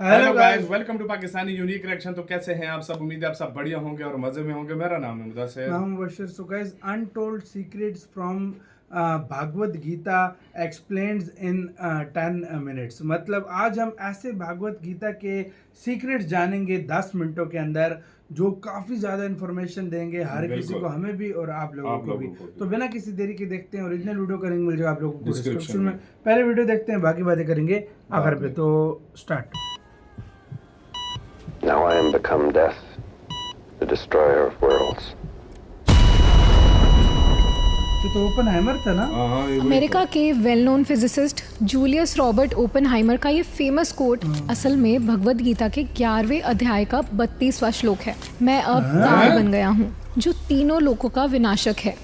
Hello guys, welcome to Pakistani unique reaction. तो कैसे हैं आप सब? उम्मीद है आप सब बढ़िया होंगे और मजे में होंगे। मेरा नाम है मुदस्सिर। नाम Bashir. So guys, untold secrets from Bhagavad Gita explained in 10 minutes. मतलब आज हम ऐसे भागवत गीता के सीक्रेट्स जानेंगे 10 मिनटों के अंदर, जो काफ़ी ज़्यादा इन्फॉर्मेशन देंगे हर किसी को, हमें भी और आप लोगों को भी। तो बिना किसी देरी के देखते हैं ओरिजिनल वीडियो का लिंक मिल जाएगा आप लोगों को डिस्क्रिप्शन में। पहले वीडियो देखते हैं, बाकी बातें करेंगे आखिर पे। तो start. Now I am become death, the destroyer of worlds. तो ओपनहाइमर था ना? अमेरिका के well known physicist Julius Robert Oppenheimer का ये फेमस कोट असल में भगवद गीता के 11वें अध्याय का 32वां श्लोक है। मैं अब काल बन गया हूँ जो तीनों लोकों का विनाशक है।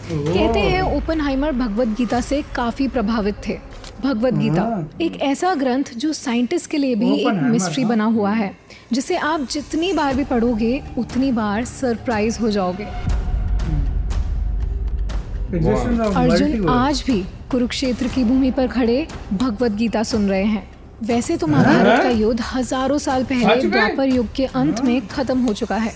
कहते हैं ओपनहाइमर भगवद गीता से काफी प्रभावित थे। भगवद गीता एक ऐसा ग्रंथ जो साइंटिस्ट के लिए भी एक मिस्ट्री बना हुआ है, जिसे आप जितनी बार भी पढ़ोगे उतनी बार सरप्राइज हो जाओगे। अर्जुन आज भी कुरुक्षेत्र की भूमि पर खड़े भगवद गीता सुन रहे हैं। वैसे तो महाभारत का युद्ध हजारों साल पहले द्वापर युग के अंत में खत्म हो चुका है,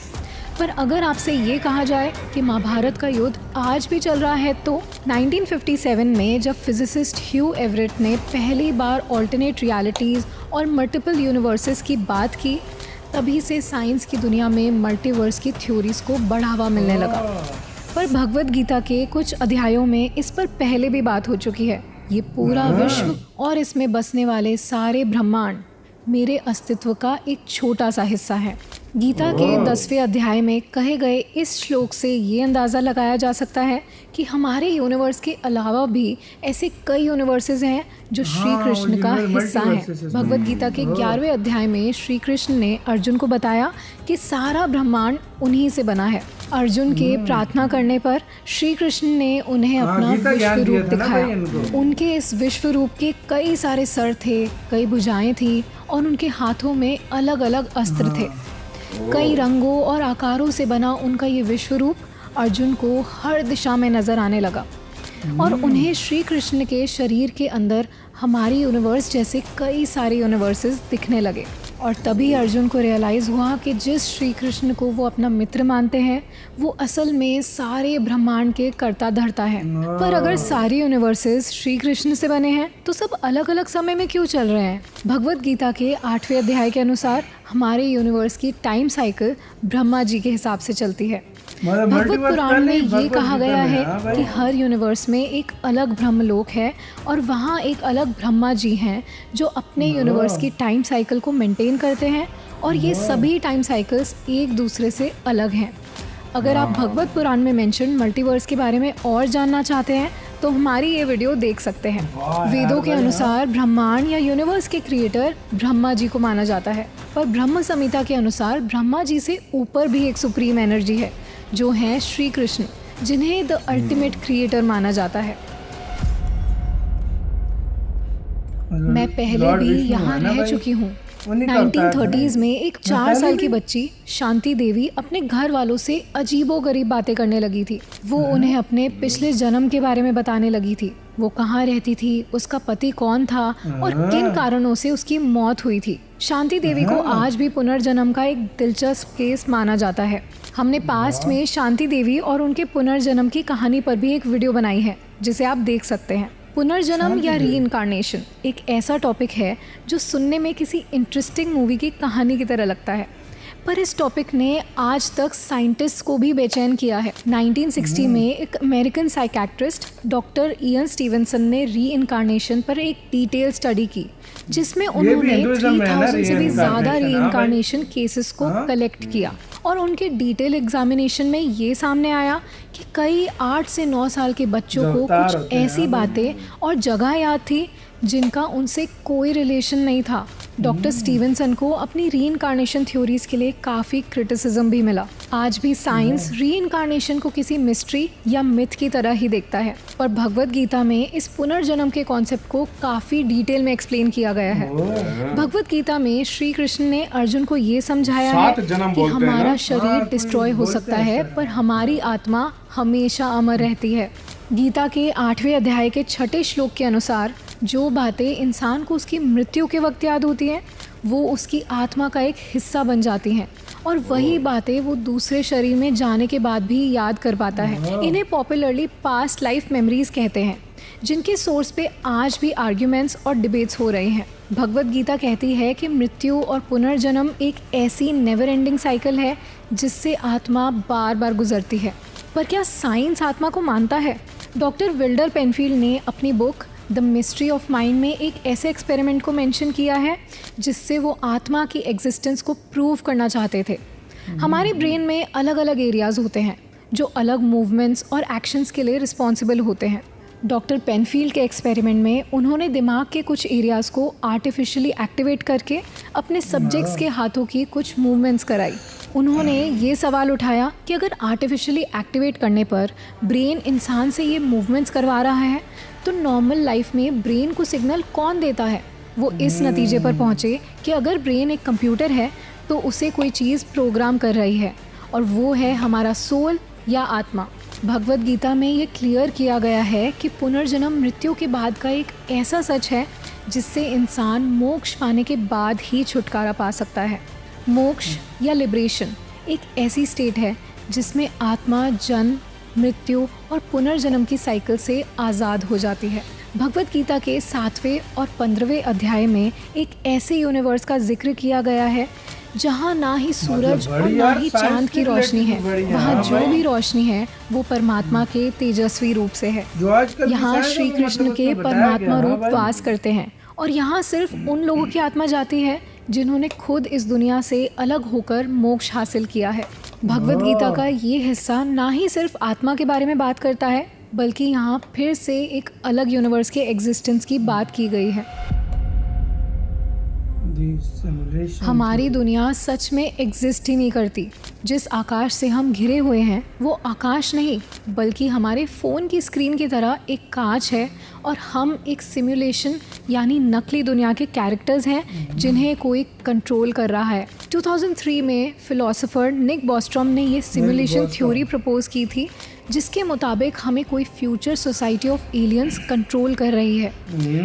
पर अगर आपसे ये कहा जाए कि महाभारत का युद्ध आज भी चल रहा है, तो 1957 में जब फिजिसिस्ट ह्यू एवरेट ने पहली बार ऑल्टरनेट रियलिटीज़ और मल्टीपल यूनिवर्सेस की बात की, तभी से साइंस की दुनिया में मल्टीवर्स की थ्योरीज को बढ़ावा मिलने लगा। पर भगवद गीता के कुछ अध्यायों में इस पर पहले भी बात हो चुकी है। ये पूरा विश्व और इसमें बसने वाले सारे ब्रह्मांड मेरे अस्तित्व का एक छोटा सा हिस्सा है। गीता के 10वें अध्याय में कहे गए इस श्लोक से ये अंदाज़ा लगाया जा सकता है कि हमारे यूनिवर्स के अलावा भी ऐसे कई यूनिवर्सेस हैं जो श्री कृष्ण का हिस्सा हैं। भगवद गीता के 11वें अध्याय में श्री कृष्ण ने अर्जुन को बताया कि सारा ब्रह्मांड उन्हीं से बना है। अर्जुन के प्रार्थना करने पर श्री कृष्ण ने उन्हें अपना विश्व रूप दिखाया। उनके इस विश्व रूप के कई सारे सर थे, कई भुजाएं थी और उनके हाथों में अलग अलग अस्त्र थे। कई रंगों और आकारों से बना उनका ये विश्व रूप अर्जुन को हर दिशा में नजर आने लगा और उन्हें श्री कृष्ण के शरीर के अंदर हमारी यूनिवर्स जैसे कई सारे यूनिवर्सेस दिखने लगे। और तभी अर्जुन को रियलाइज़ हुआ कि जिस श्री कृष्ण को वो अपना मित्र मानते हैं, वो असल में सारे ब्रह्मांड के कर्ता धर्ता है। पर अगर सारे यूनिवर्सेस श्री कृष्ण से बने हैं, तो सब अलग अलग समय में क्यों चल रहे हैं? भगवद गीता के 8वें अध्याय के अनुसार हमारे यूनिवर्स की टाइम साइकिल ब्रह्मा जी के हिसाब से चलती है। भगवत पुराण में ये कहा गया है कि हर यूनिवर्स में एक अलग ब्रह्मलोक है और वहाँ एक अलग ब्रह्मा जी हैं जो अपने यूनिवर्स की टाइम साइकिल को मेंटेन करते हैं, और ये सभी टाइम साइकिल्स एक दूसरे से अलग हैं। अगर आप भगवत पुराण में मेंशन मल्टीवर्स के बारे में और जानना चाहते हैं तो हमारी ये वीडियो देख सकते हैं। वेदों के अनुसार ब्रह्मांड या यूनिवर्स के क्रिएटर ब्रह्मा जी को माना जाता है, पर ब्रह्म संहिता के अनुसार ब्रह्मा जी से ऊपर भी एक सुप्रीम एनर्जी है जो हैं श्री कृष्ण, जिन्हें द अल्टीमेट क्रिएटर माना जाता है। मैं पहले भी यहाँ रह चुकी हूँ। 1930s में एक 4 साल की बच्ची शांति देवी अपने घर वालों से अजीबोगरीब बातें करने लगी थी। वो उन्हें अपने पिछले जन्म के बारे में बताने लगी थी। वो कहाँ रहती थी, उसका पति कौन था और किन कारणों से उसकी मौत हुई थी। शांति देवी को आज भी पुनर्जन्म का एक दिलचस्प केस माना जाता है। हमने पास्ट में शांति देवी और उनके पुनर्जन्म की कहानी पर भी एक वीडियो बनाई है, जिसे आप देख सकते हैं। पुनर्जन्म या रीइंकार्नेशन एक ऐसा टॉपिक है जो सुनने में किसी इंटरेस्टिंग मूवी की कहानी की तरह लगता है, पर इस टॉपिक ने आज तक साइंटिस्ट को भी बेचैन किया है। 1960 में एक American psychiatrist doctor Ian Stevenson ने रीइंकार्नेशन पर एक डिटेल स्टडी की, जिसमें उन्होंने 3000 से भी ज़्यादा रीइंकार्नेशन केसेस को कलेक्ट किया। और उनके डिटेल एग्जामिनेशन में ये सामने आया कि कई 8 से 9 साल के बच्चों को कुछ ऐसी बातें और जगह याद थी जिनका उनसे कोई रिलेशन नहीं था। डॉक्टर स्टीवनसन को अपनी रीइंकार्नेशन थ्योरीज के लिए काफ़ी क्रिटिसिज्म भी मिला। आज भी साइंस रीइंकार्नेशन को किसी मिस्ट्री या मिथ की तरह ही देखता है, पर भगवद गीता में इस पुनर्जन्म के कॉन्सेप्ट को काफ़ी डिटेल में एक्सप्लेन किया गया है। भगवद गीता में श्री कृष्ण ने अर्जुन को ये समझाया है कि हमारा शरीर डिस्ट्रॉय हो सकता है, पर हमारी आत्मा हमेशा अमर रहती है। गीता के 8वें अध्याय के 6ठे श्लोक के अनुसार जो बातें इंसान को उसकी मृत्यु के वक्त याद होती हैं, वो उसकी आत्मा का एक हिस्सा बन जाती हैं और वही बातें वो दूसरे शरीर में जाने के बाद भी याद कर पाता है। इन्हें पॉपुलरली पास्ट लाइफ मेमोरीज कहते हैं, जिनके सोर्स पे आज भी आर्ग्यूमेंट्स और डिबेट्स हो रहे हैं। भगवद गीता कहती है कि मृत्यु और पुनर्जन्म एक ऐसी नेवर एंडिंग साइकिल है जिससे आत्मा बार बार गुजरती है। पर क्या साइंस आत्मा को मानता है? डॉक्टर विल्डर पेनफील्ड ने अपनी book the mystery of mind में एक ऐसे एक्सपेरिमेंट को मेंशन किया है जिससे वो आत्मा की एग्जिस्टेंस को प्रूव करना चाहते थे। हमारे ब्रेन में अलग अलग एरियाज होते हैं जो अलग मूवमेंट्स और एक्शंस के लिए रिस्पॉन्सिबल होते हैं। डॉक्टर पेनफील्ड के एक्सपेरिमेंट में उन्होंने दिमाग के कुछ एरियाज़ को आर्टिफिशियली एक्टिवेट करके अपने सब्जेक्ट्स के हाथों की कुछ मूवमेंट्स कराई। उन्होंने ये सवाल उठाया कि अगर आर्टिफिशियली एक्टिवेट करने पर ब्रेन इंसान से ये मूवमेंट्स करवा रहा है तो नॉर्मल लाइफ में ब्रेन को सिग्नल कौन देता है। वो इस नतीजे पर पहुँचे कि अगर ब्रेन एक कंप्यूटर है तो उसे कोई चीज़ प्रोग्राम कर रही है और वो है हमारा सोल या आत्मा। भगवद गीता में ये क्लियर किया गया है कि पुनर्जन्म मृत्यु के बाद का एक ऐसा सच है जिससे इंसान मोक्ष पाने के बाद ही छुटकारा पा सकता है। मोक्ष या लिबरेशन एक ऐसी स्टेट है जिसमें आत्मा जन्म, मृत्यु और पुनर्जन्म की साइकिल से आज़ाद हो जाती है। भगवद गीता के 7वें और 15वें अध्याय में एक ऐसे यूनिवर्स का जिक्र किया गया है जहाँ ना ही सूरज और ना ही चांद की रोशनी है। वहाँ जो भी रोशनी है वो परमात्मा के तेजस्वी रूप से है। यहाँ श्री कृष्ण के परमात्मा रूप वास करते हैं और यहाँ सिर्फ उन लोगों की आत्मा जाती है जिन्होंने खुद इस दुनिया से अलग होकर मोक्ष हासिल किया है। भगवद गीता का ये हिस्सा ना ही सिर्फ आत्मा के बारे में बात करता है बल्कि यहाँ फिर से एक अलग यूनिवर्स के एग्जिस्टेंस की बात की गई है। हमारी दुनिया सच में एग्जिस्ट ही नहीं करती। जिस आकाश से हम घिरे हुए हैं वो आकाश नहीं बल्कि हमारे फ़ोन की स्क्रीन की तरह एक कांच है और हम एक सिमुलेशन यानी नकली दुनिया के कैरेक्टर्स हैं जिन्हें कोई कंट्रोल कर रहा है। 2003 में फिलोसोफर निक बॉस्ट्रॉम ने ये सिमुलेशन थ्योरी प्रपोज की थी जिसके मुताबिक हमें कोई future society of aliens control कर रही है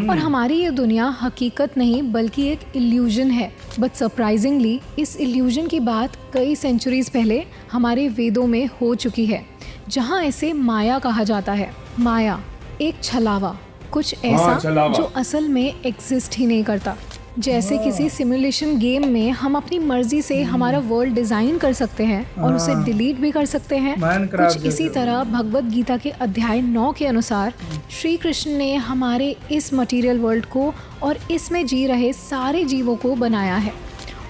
और हमारी ये दुनिया हकीकत नहीं बल्कि एक इल्यूजन है। बट सरप्राइजिंगली इस इल्यूजन की बात कई सेंचुरीज पहले हमारे वेदों में हो चुकी है जहाँ इसे माया कहा जाता है। माया एक छलावा, कुछ ऐसा जो असल में एग्जिस्ट ही नहीं करता। जैसे किसी सिमुलेशन गेम में हम अपनी मर्जी से हमारा वर्ल्ड डिज़ाइन कर सकते हैं और उसे डिलीट भी कर सकते हैं, कुछ इसी तरह भगवद गीता के अध्याय 9 के अनुसार श्री कृष्ण ने हमारे इस मटेरियल वर्ल्ड को और इसमें जी रहे सारे जीवों को बनाया है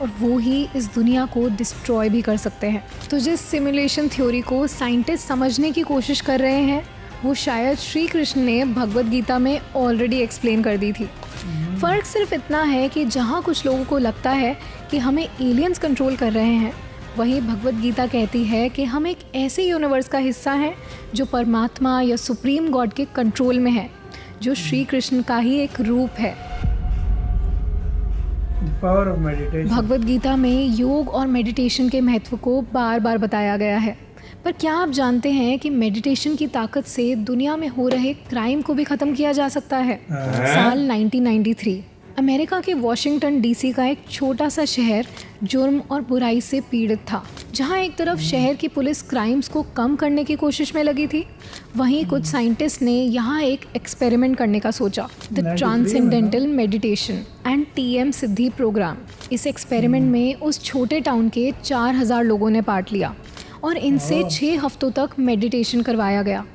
और वो ही इस दुनिया को डिस्ट्रॉय भी कर सकते हैं। तो जिस सिमुलेशन थ्योरी को साइंटिस्ट समझने की कोशिश कर रहे हैं वो शायद श्री कृष्ण ने भगवद गीता में ऑलरेडी एक्सप्लेन कर दी थी। फ़र्क सिर्फ इतना है कि जहाँ कुछ लोगों को लगता है कि हमें एलियंस कंट्रोल कर रहे हैं, वहीं भगवद गीता कहती है कि हम एक ऐसे यूनिवर्स का हिस्सा हैं जो परमात्मा या सुप्रीम गॉड के कंट्रोल में है, जो श्री कृष्ण का ही एक रूप है। भगवद गीता में योग और मेडिटेशन के महत्व को बार बार बताया गया है। पर क्या आप जानते हैं कि मेडिटेशन की ताकत से दुनिया में हो रहे क्राइम को भी ख़त्म किया जा सकता है? साल 1993 अमेरिका के वॉशिंगटन डीसी का एक छोटा सा शहर जुर्म और बुराई से पीड़ित था। जहां एक तरफ शहर की पुलिस क्राइम्स को कम करने की कोशिश में लगी थी, वहीं कुछ साइंटिस्ट ने यहां एक एक्सपेरिमेंट करने का सोचा, the transcendental meditation and TM Siddhi program. इस एक्सपेरिमेंट में उस छोटे टाउन के 4000 लोगों ने पार्ट लिया और इनसे 6 हफ्तों तक मेडिटेशन करवाया गया।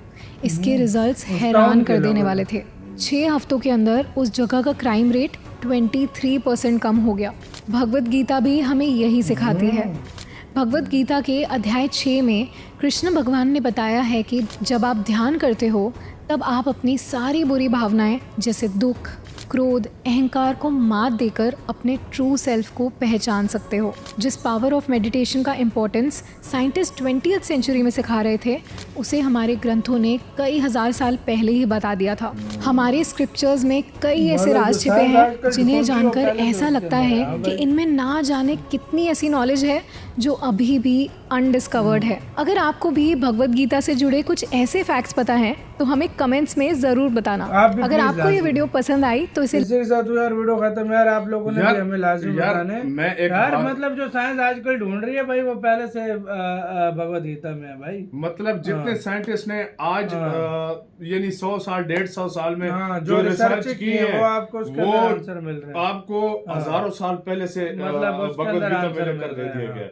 इसके रिजल्ट्स हैरान कर देने वाले थे। 6 हफ्तों के अंदर उस जगह का क्राइम रेट 23% कम हो गया। भगवद गीता भी हमें यही सिखाती है। भगवद गीता के अध्याय 6 में कृष्ण भगवान ने बताया है कि जब आप ध्यान करते हो तब आप अपनी सारी बुरी भावनाएं जैसे दुख, क्रोध, अहंकार को मात देकर अपने ट्रू सेल्फ को पहचान सकते हो। जिस पावर ऑफ मेडिटेशन का इम्पोर्टेंस साइंटिस्ट 20th सेंचुरी में सिखा रहे थे, उसे हमारे ग्रंथों ने कई हजार साल पहले ही बता दिया था। हमारे स्क्रिप्चर्स में कई ऐसे राज छिपे हैं जिन्हें जानकर ऐसा लगता है कि इनमें ना जाने कितनी ऐसी नॉलेज है जो अभी भी अनडिस्कवर्ड है। अगर आपको भी भगवत गीता से जुड़े कुछ ऐसे फैक्ट्स पता हैं तो हमें कमेंट्स में जरूर बताना। आप भी अगर please आपको ये लाजमी। वीडियो पसंद आई तो इसे इसी के साथ तो यार वीडियो खत्म। यार आप लोगों ने यार- भी हमें लाजमी यार, बताने। मैं एक यार बात- मतलब जो साइंस आजकल ढूंढ रही है भाई वो पहले से भगवत गीता में है भाई। मतलब जितने साइंटिस्ट ने आज यानी 100 साल 150 साल में हाँ, जो रिसर्च की है वो आपको उसके वो अंदर आंसर मिल रहे हैं। आपको हजारों साल पहले से मतलब उसके भगवत अंदर गीता आंसर में मिल कर रहे हैं, दिया हाँ। गया।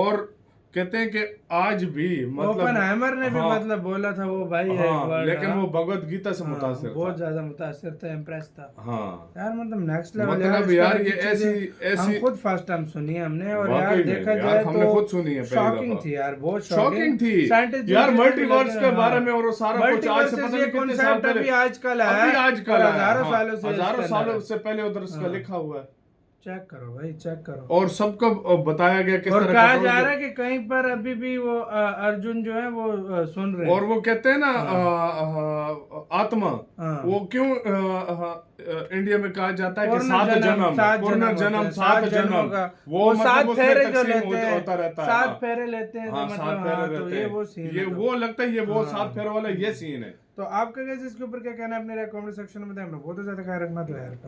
और कहते हैं कि आज भी मतलब ओपनहाइमर ने भी हाँ, मतलब बोला था वो भाई है हाँ, वर्ड, लेकिन हाँ। वो भगवत गीता से हाँ, मुतासिर बहुत था। ज्यादा मुतासिर था, इम्प्रेस था। हाँ यार मतलब नेक्स्ट लेवल मतलब इस यार तरह की ये चीजें हम ऐसी खुद फर्स्ट टाइम सुनी है हमने। और वाकई यार में, देखा यार जाए हमने तो खुद सुनी है पहली शॉकिंग दफा। थी यार, बहुत शॉकिंग थी Scientist यार जितने भी मल्टीवर्स लगे, के बारे हाँ। में और वो सारा कुछ आज से पता नहीं कितने साल concept पहले अभी आजकल है, अभी आजकल और है, हजारों हाँ, सालों से हजारों इसके सालों अंदर से पहले उधर इसका हाँ। लिखा हुआ है चेक करो भाई, चेक करो। और सबको बताया गया किस और तरह कहा का जा रहा है कि कहीं पर अभी भी वो अर्जुन जो है वो सुन रहे हैं। और वो कहते हैं ना आत्मा हाँ। वो क्यों इंडिया में कहा जाता है कि पूर्ण सात जन्म, जन्म सात पूर्ण जन्म जन्म होते हैं, सात जन्मों जन्म का वो सात मतलब उसमें फेरे जो तकसीम लेते हैं, होता रहता है। सात हाँ। फेरे लेते हैं, हाँ, तो सात मतलब फेरे हाँ, तो रहते ये हैं। वो सीन ये है। वो लगता है ये वो हाँ। सात फेरे वाला ये सीन है। तो आपका कैसे इसके ऊपर क्या कहना है अपने कमेंट सेक्शन में बताएं। बहुत ज्यादा ख्याल रखना तो यार।